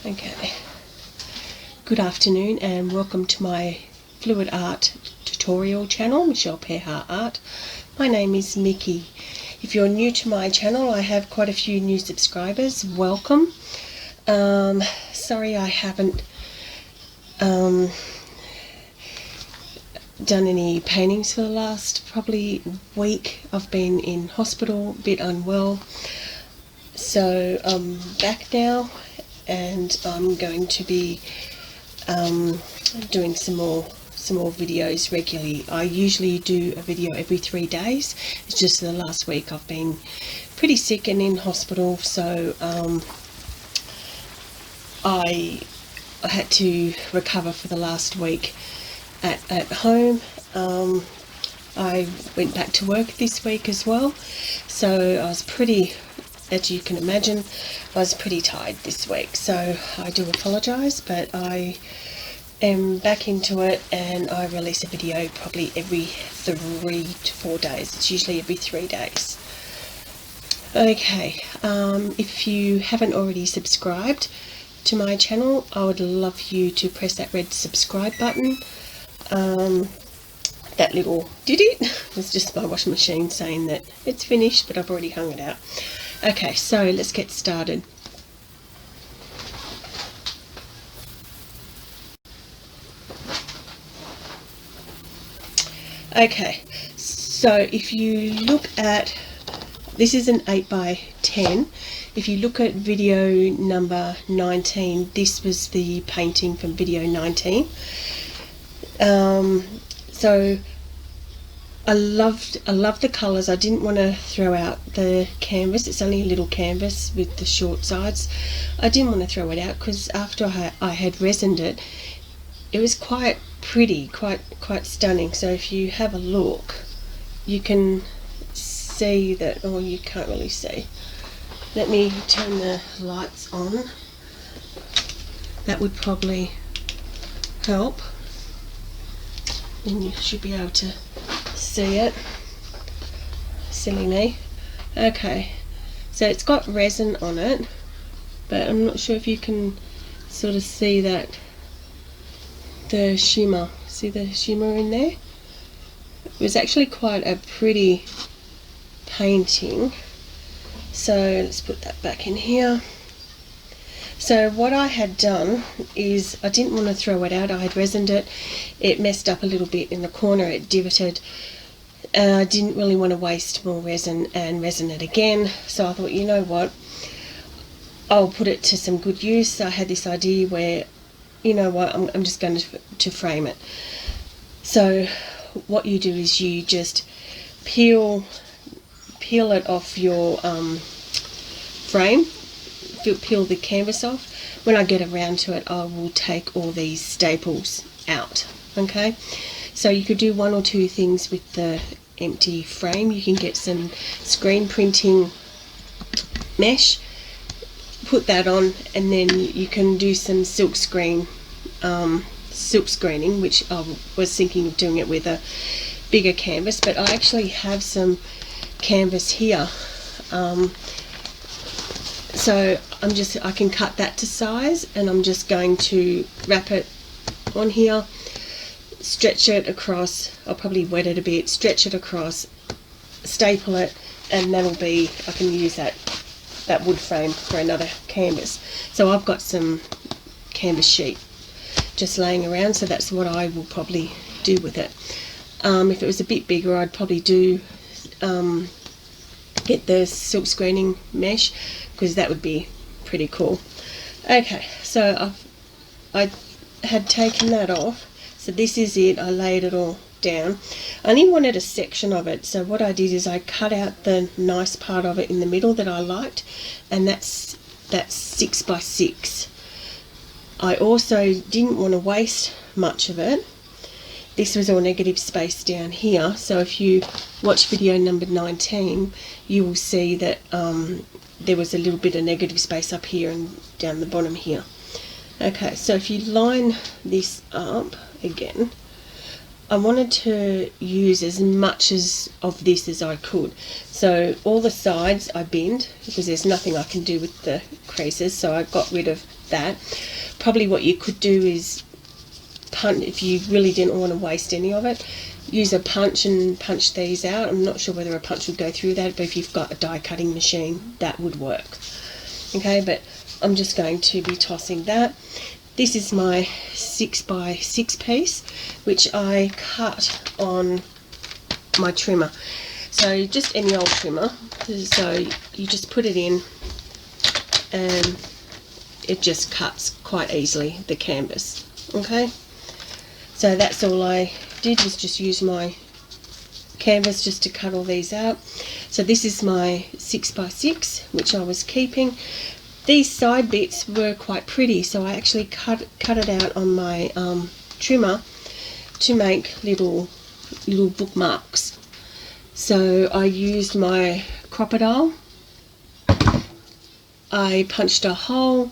Okay, good afternoon and welcome to my fluid art tutorial channel, Michelle Pearhart Art. My name is Micky. If you're new to my channel, I have quite a few new subscribers. Welcome. Sorry I haven't done any paintings for the last probably week. I've been in hospital, a bit unwell, so I'm back now and I'm going to be doing some more videos regularly. I usually do a video every 3 days. It's just the last week I've been pretty sick and in hospital, so I had to recover for the last week at home. I went back to work this week as well, so I was pretty, as you can imagine, I was pretty tired this week, so I do apologise, but I am back into it and I release a video probably every 3 to 4 days. It's usually every 3 days. Okay, if you haven't already subscribed to my channel, I would love you to press that red subscribe button. That little did it was just my washing machine saying that it's finished, but I've already hung it out. Okay, so let's get started. Okay, so if you look at, this is an 8x10. If you look at video number 19, this was the painting from video 19. So I love the colours. I didn't want to throw out the canvas. It's only a little canvas with the short sides. I didn't want to throw it out because after I had resined it, it was quite pretty, quite stunning. So if you have a look, you can see that. Oh, you can't really see. Let me turn the lights on. That would probably help. And you should be able to see it. Silly me. Okay, so it's got resin on it, but I'm not sure if you can sort of see that, the shimmer. See the shimmer in there? It was actually quite a pretty painting. So let's put that back in here. So what I had done is, I didn't want to throw it out. I had resined it. It messed up a little bit in the corner. It divoted. I didn't really want to waste more resin and resin it again. So I thought, you know what, I'll put it to some good use. I had this idea where, you know what, I'm just going to frame it. So what you do is you just peel it off your frame. Peel the canvas off. When I get around to it, I will take all these staples out. Okay, so you could do one or two things with the empty frame. You can get some screen printing mesh, put that on, and then you can do some silk screening, which I was thinking of doing it with a bigger canvas, but I actually have some canvas here. So I can cut that to size, and I'm just going to wrap it on here, stretch it across. I'll probably wet it a bit, stretch it across, staple it, and that'll be, I can use that wood frame for another canvas. So I've got some canvas sheet just laying around, so that's what I will probably do with it. If it was a bit bigger, I'd probably do get the silk screening mesh, because that would be pretty cool. Okay, so I had taken that off. So this is it. I laid it all down. I only wanted a section of it, so what I did is I cut out the nice part of it in the middle that I liked, and that's 6x6. I also didn't want to waste much of it. This was all negative space down here, so if you watch video number 19, you will see that there was a little bit of negative space up here and down the bottom here. Okay, so if you line this up again, I wanted to use as much of this as I could. So all the sides I binned because there's nothing I can do with the creases, so I got rid of that. Probably what you could do is punch, if you really didn't want to waste any of it, use a punch and punch these out. I'm not sure whether a punch would go through that, but if you've got a die cutting machine, that would work. Okay, but I'm just going to be tossing that. This is my 6x6 piece, which I cut on my trimmer. So just any old trimmer. So you just put it in and it just cuts quite easily, the canvas. Okay, so that's all I did, was just use my canvas just to cut all these out. So this is my 6x6, which I was keeping. These side bits were quite pretty, so I actually cut it out on my trimmer to make little bookmarks. So I used my crocodile. I punched a hole,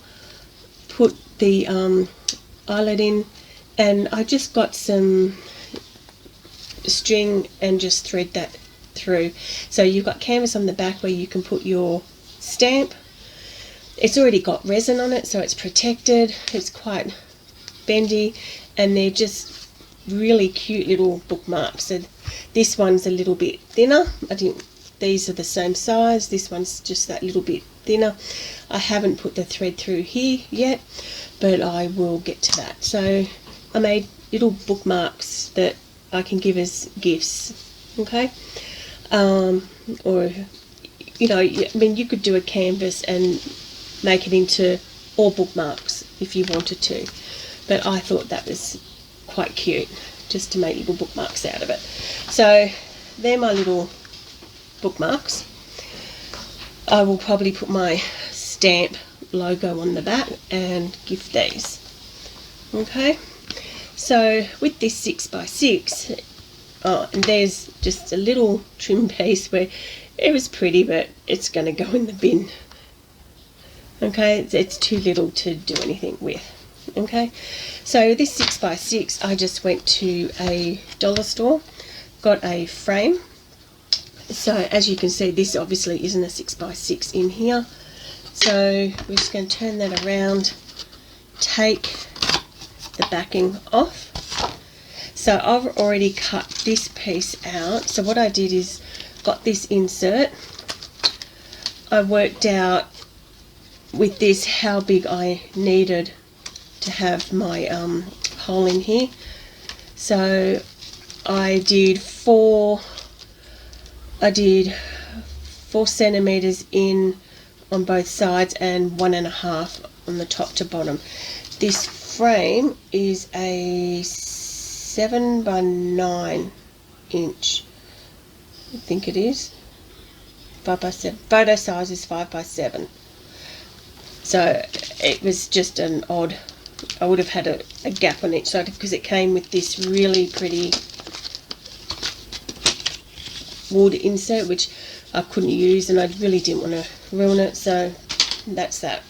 put the eyelet in, and I just got some string and just thread that through. So you've got canvas on the back where you can put your stamp. It's already got resin on it, so it's protected. It's quite bendy, and they're just really cute little bookmarks. So this one's a little bit thinner. I think these are the same size. This one's just that little bit thinner. I haven't put the thread through here yet, but I will get to that. So I made little bookmarks that I can give as gifts. Okay, or you know, I mean, you could do a canvas and make it into all bookmarks if you wanted to, but I thought that was quite cute just to make little bookmarks out of it. So they're my little bookmarks. I will probably put my stamp logo on the back and give these. Okay, so with this 6x6, and there's just a little trim piece where it was pretty, but it's going to go in the bin. Okay, it's too little to do anything with. Okay, so this 6x6, I just went to a dollar store, got a frame. So as you can see, this obviously isn't a 6x6 in here. So we're just going to turn that around, take the backing off. So I've already cut this piece out. So what I did is got this insert. I worked out with this how big I needed to have my hole in here. So I did 4 centimeters in on both sides and 1.5 on the top to bottom. This frame is a 7x9 inch. I think it is 5x7. Photo size is 5x7. So it was just an odd, I would have had a gap on each side because it came with this really pretty wood insert which I couldn't use, and I really didn't want to ruin it, so that's that.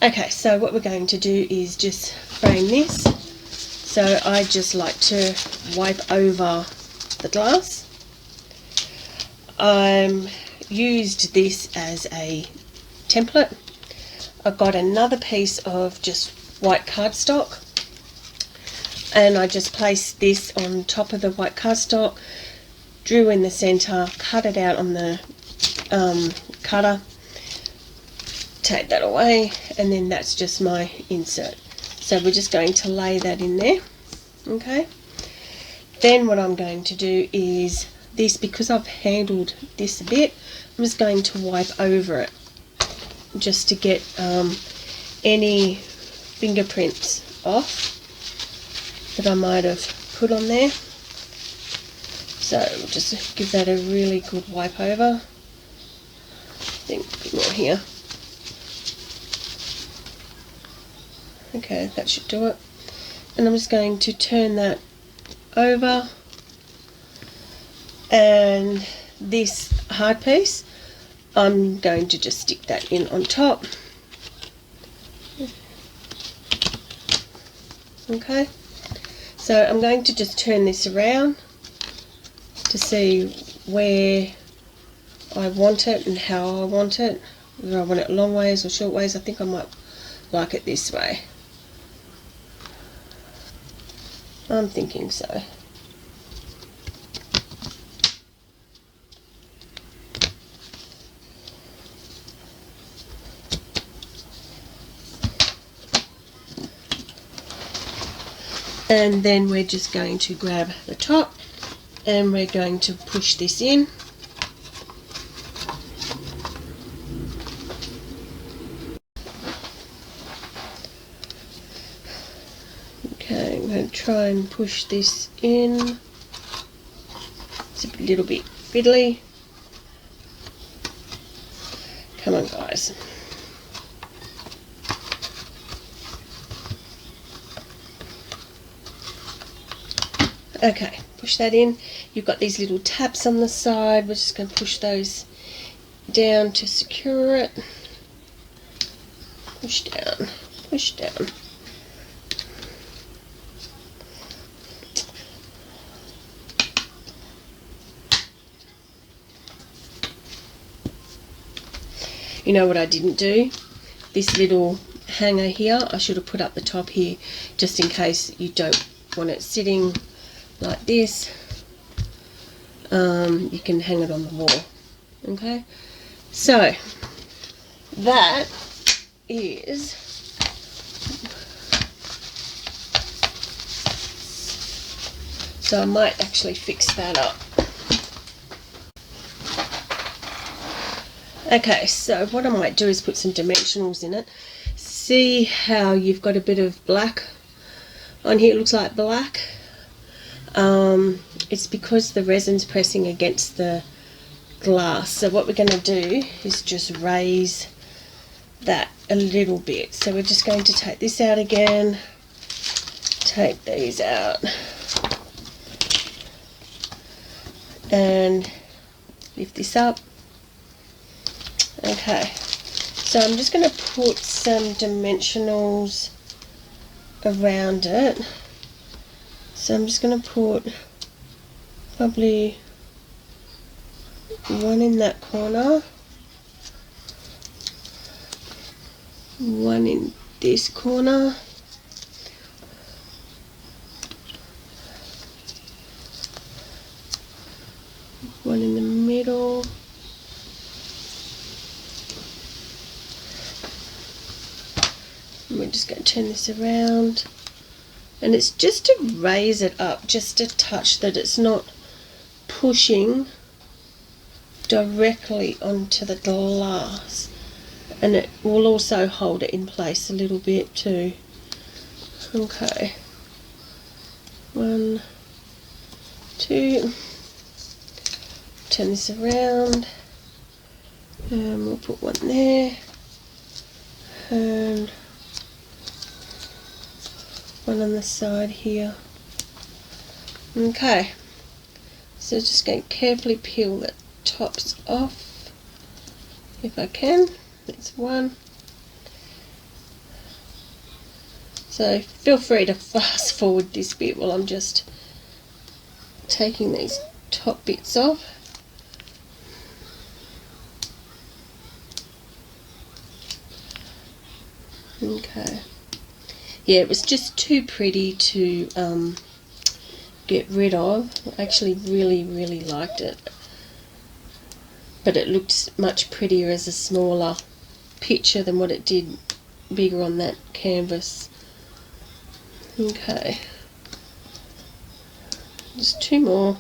Okay, so what we're going to do is just frame this. So I just like to wipe over the glass. I used this as a template. I got another piece of just white cardstock, and I just placed this on top of the white cardstock, drew in the center, cut it out on the cutter, take that away, and then that's just my insert. So we're just going to lay that in there. Okay, then what I'm going to do is this, because I've handled this a bit, I'm just going to wipe over it just to get any fingerprints off that I might have put on there. So we'll just give that a really good wipe over. I think a bit more here. Okay, that should do it. And I'm just going to turn that over, and this hard piece, I'm going to just stick that in on top. Okay, So I'm going to just turn this around to see where I want it and how I want it. Whether I want it long ways or short ways. I think I might like it this way. I'm thinking so. And then we're just going to grab the top and we're going to push this in. Okay, I'm going to try and push this in. It's a little bit fiddly. Come on, guys. Okay, push that in. You've got these little tabs on the side. We're just going to push those down to secure it. Push down, push down. You know what I didn't do? This little hanger here, I should have put up the top here just in case you don't want it sitting like this. You can hang it on the wall. Okay, so that is so I might actually fix that up. Okay, so what I might do is put some dimensionals in it. See how you've got a bit of black on here. It looks like black. It's because the resin's pressing against the glass. So what we're going to do is just raise that a little bit. So we're just going to take this out again, take these out, and lift this up. Okay, so I'm just going to put some dimensionals around it. So I'm just going to put probably one in that corner, one in this corner, one in the middle, and we're just going to turn this around. And it's just to raise it up just a touch, that it's not pushing directly onto the glass, and it will also hold it in place a little bit too. Okay, 1, 2, turn this around, and we'll put one there, and one on the side here. Okay, so just going to carefully peel the tops off if I can. That's one. So feel free to fast forward this bit while I'm just taking these top bits off. Okay. Yeah, it was just too pretty to get rid of. I actually really liked it, but it looked much prettier as a smaller picture than what it did bigger on that canvas. Okay, just two more.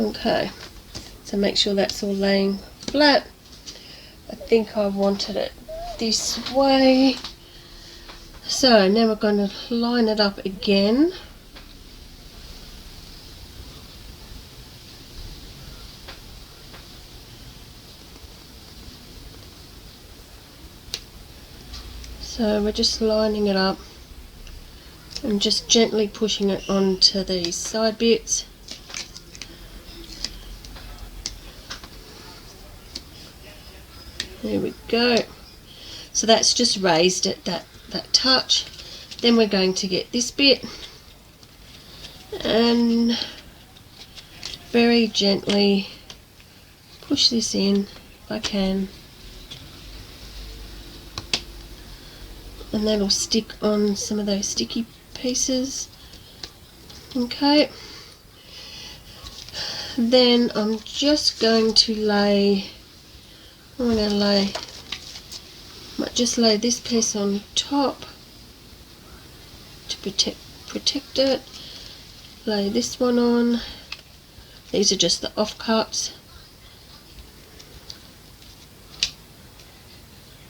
Okay, so make sure that's all laying flat. I think I wanted it this way. So now we're going to line it up again. So we're just lining it up and just gently pushing it onto these side bits. There we go. So that's just raised at that touch. Then we're going to get this bit and very gently push this in if I can, and that'll stick on some of those sticky pieces. Okay, then I'm just going to might just lay this piece on top to protect it. Lay this one on. These are just the offcuts.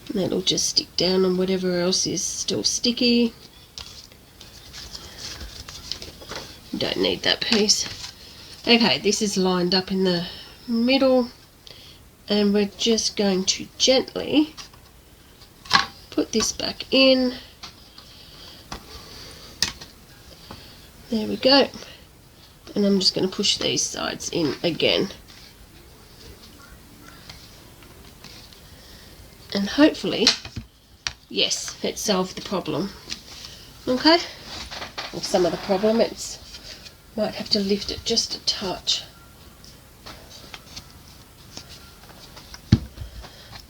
And that'll just stick down on whatever else is still sticky. Don't need that piece. Okay, this is lined up in the middle, and we're just going to gently put this back in. There we go. And I'm just going to push these sides in again. And hopefully, yes, it solved the problem. Okay? Or some of the problem. Might have to lift it just a touch.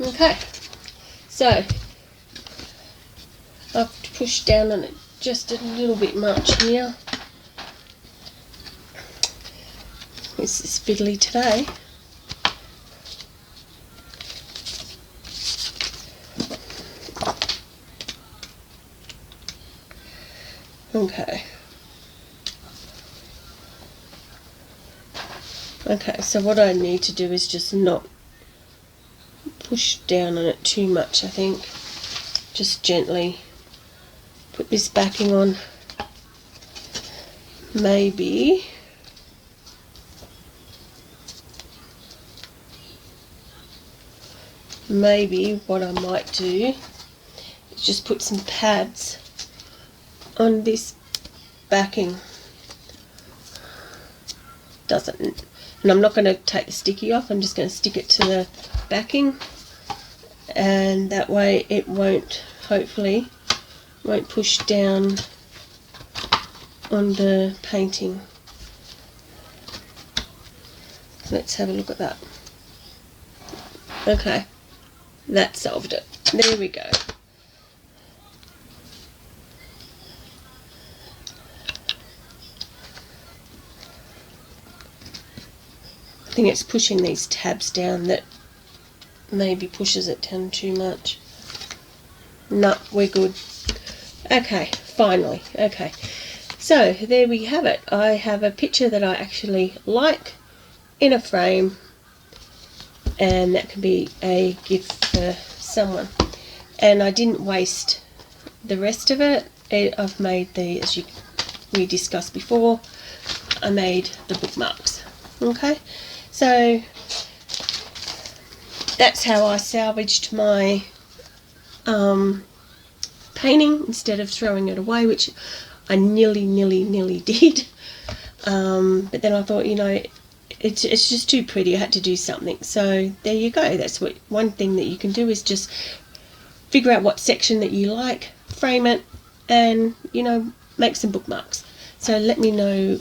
Okay. So, I've pushed down on it just a little bit much here. This is fiddly today. Okay. Okay, so what I need to do is just not push down on it too much, I think. Just gently put this backing on. Maybe what I might do is just put some pads on this backing. And I'm not going to take the sticky off, I'm just going to stick it to the backing, and that way it hopefully won't push down on the painting. Let's have a look at that. Okay, that solved it. There we go. I think it's pushing these tabs down that maybe pushes it down too much. No, we're good. Okay, finally. Okay, so there we have it. I have a picture that I actually like in a frame, and that can be a gift for someone. And I didn't waste the rest of it. I've made as we discussed before, I made the bookmarks. Okay, so that's how I salvaged my painting instead of throwing it away, which I nearly did. But then I thought, you know, it's just too pretty. I had to do something. So there you go. That's one thing that you can do is just figure out what section that you like, frame it, and, you know, make some bookmarks. So let me know,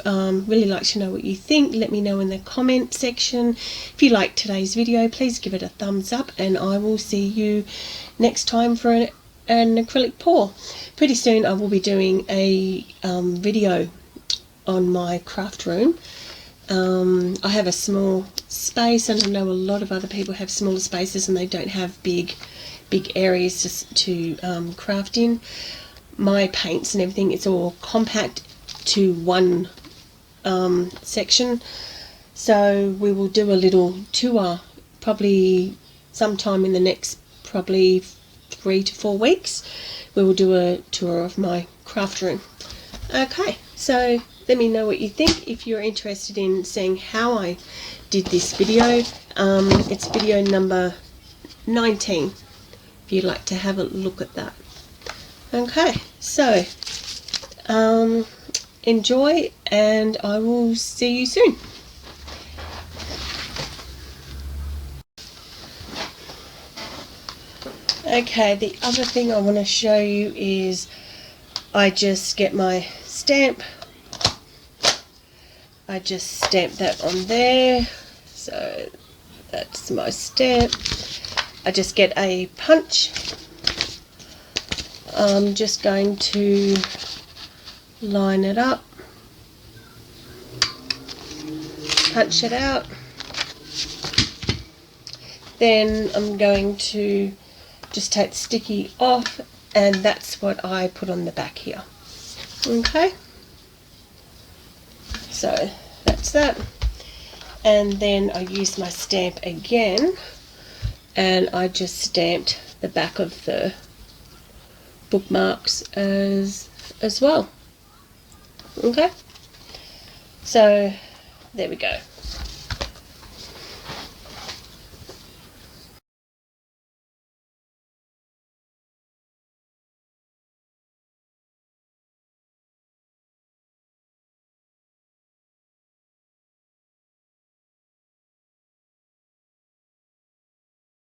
really like to know what you think. Let me know in the comment section. If you liked today's video, please give it a thumbs up, and I will see you next time for an acrylic pour. Pretty soon I will be doing a video on my craft room. I have a small space, and I know a lot of other people have smaller spaces and they don't have big areas to craft in. My paints and everything, it's all compact to one section, so we will do a little tour probably sometime in the next 3 to 4 weeks. We will do a tour of my craft room. Okay, so let me know what you think. If you're interested in seeing how I did this video, it's video number 19 if you'd like to have a look at that. Okay, so enjoy, and I will see you soon. Okay, the other thing I want to show you is I just get my stamp. I just stamp that on there. So that's my stamp. I just get a punch. I'm just going to line it up, punch it out. Then I'm going to just take the sticky off, and that's what I put on the back here. Okay, so that's that. And then I use my stamp again, and I just stamped the back of the bookmarks as well. Okay, so there we go.